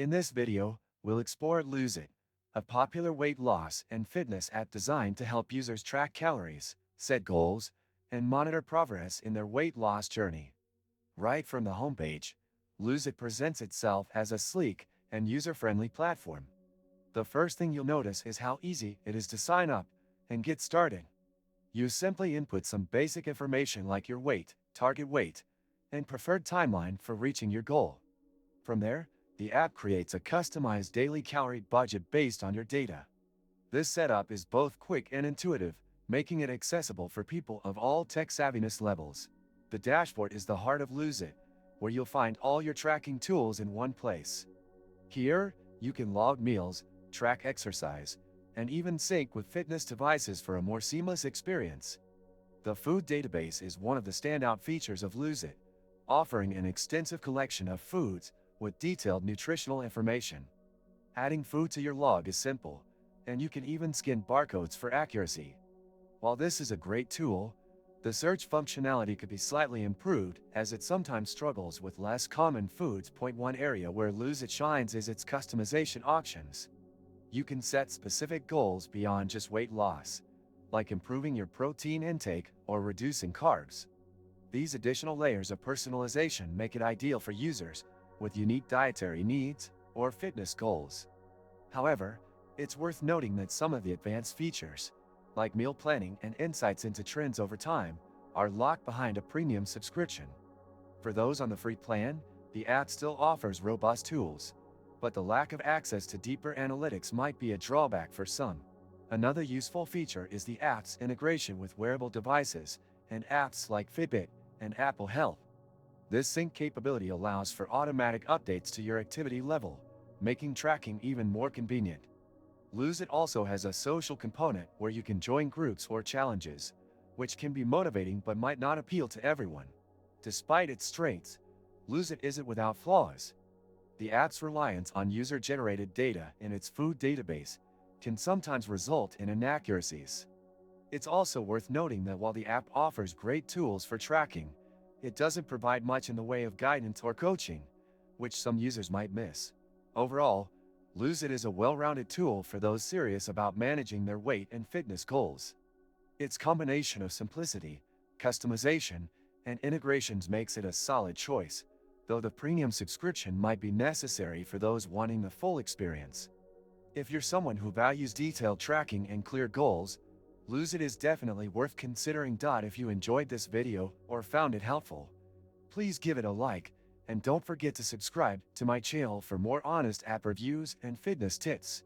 In this video, we'll explore Lose It, a popular weight loss and fitness app designed to help users track calories, set goals, and monitor progress in their weight loss journey. Right from the homepage, Lose It presents itself as a sleek and user-friendly platform. The first thing you'll notice is how easy it is to sign up and get started. You simply input some basic information like your weight, target weight, and preferred timeline for reaching your goal. From there, the app creates a customized daily calorie budget based on your data. This setup is both quick and intuitive, making it accessible for people of all tech savviness levels. The dashboard is the heart of Lose It, where you'll find all your tracking tools in one place. Here, you can log meals, track exercise, and even sync with fitness devices for a more seamless experience. The food database is one of the standout features of Lose It, offering an extensive collection of foods with detailed nutritional information. Adding food to your log is simple, and you can even scan barcodes for accuracy. While this is a great tool, the search functionality could be slightly improved as it sometimes struggles with less common foods. One area where Lose It shines is its customization options. You can set specific goals beyond just weight loss, like improving your protein intake or reducing carbs. These additional layers of personalization make it ideal for users with unique dietary needs or fitness goals. However, it's worth noting that some of the advanced features, like meal planning and insights into trends over time, are locked behind a premium subscription. For those on the free plan, the app still offers robust tools, but the lack of access to deeper analytics might be a drawback for some. Another useful feature is the app's integration with wearable devices and apps like Fitbit and Apple Health. This sync capability allows for automatic updates to your activity level, making tracking even more convenient. Lose It also has a social component where you can join groups or challenges, which can be motivating but might not appeal to everyone. Despite its strengths, Lose It isn't without flaws. The app's reliance on user-generated data in its food database can sometimes result in inaccuracies. It's also worth noting that while the app offers great tools for tracking, it doesn't provide much in the way of guidance or coaching, which some users might miss. Overall, Lose It is a well-rounded tool for those serious about managing their weight and fitness goals. Its combination of simplicity, customization, and integrations makes it a solid choice, though the premium subscription might be necessary for those wanting the full experience. If you're someone who values detailed tracking and clear goals, Lose It is definitely worth considering. If you enjoyed this video or found it helpful, please give it a like, and don't forget to subscribe to my channel for more honest app reviews and fitness tips.